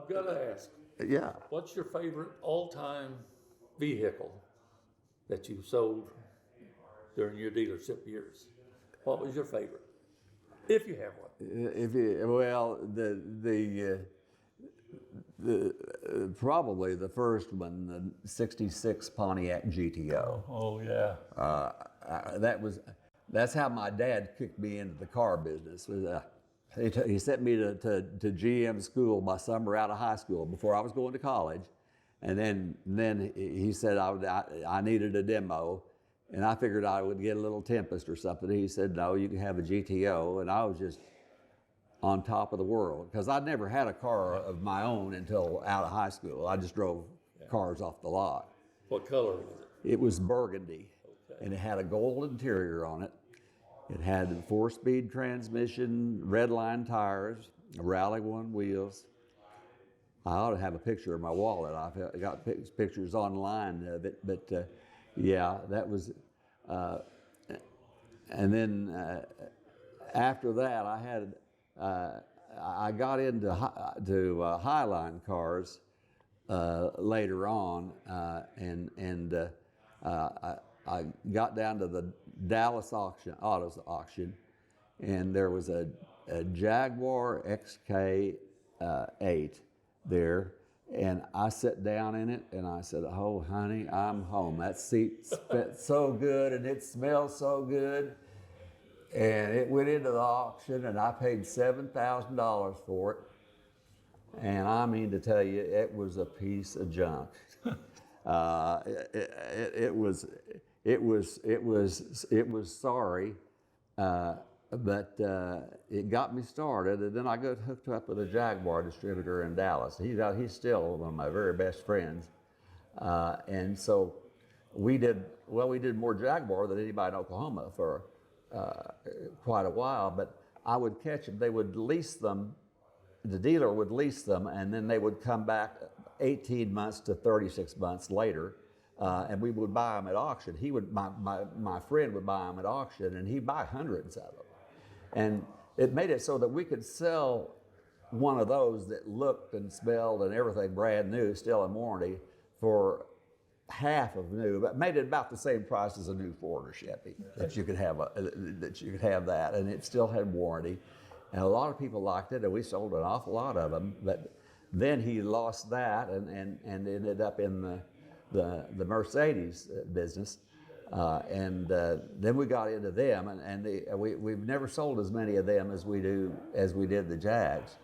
gotta ask, Yeah. what's your favorite all-time vehicle that you sold during your dealership years? What was your favorite, if you have one? If you, well, probably the first one, the '66 Pontiac GTO. Oh yeah. That's how my dad kicked me into the car business. He sent me to GM school my summer out of high school before I was going to college, and then he said I needed a demo, and I figured I would get a little Tempest or something. He said, no, you can have a GTO, and I was just on top of the world because I'd never had a car of my own until out of high school. I just drove cars off the lot. What color was it? It was burgundy, Okay. and it had a gold interior on it. It had 4-speed transmission, red line tires, Rally 1 wheels. I ought to have a picture in my wallet. I've got pictures online of it, but yeah, that was. And then after that, I got into Highline cars later on, and I got down to the Dallas autos auction, and there was a Jaguar XK8 there, and I sat down in it and I said, "Oh, honey, I'm home." That seat fit so good and it smells so good. And it went into the auction, and I paid $7,000 for it. And I mean to tell you, it was a piece of junk. It was sorry, but it got me started. And then I got hooked up with a Jaguar distributor in Dallas. He's still one of my very best friends, and so we did more Jaguar than anybody in Oklahoma for quite a while. But I would catch them. They would lease them. The dealer would lease them, and then they would come back 18 months to 36 months later, and we would buy them at auction. My friend would buy them at auction, and he'd buy hundreds of them. And it made it so that we could sell one of those that looked and smelled and everything brand new, still in warranty, for half of new, but made it about the same price as a new Ford or Chevy. That you could have that, and it still had warranty. And a lot of people liked it, and we sold an awful lot of them. But then he lost that and ended up in the Mercedes business. Then we got into them, and we've never sold as many of them as we did the Jags.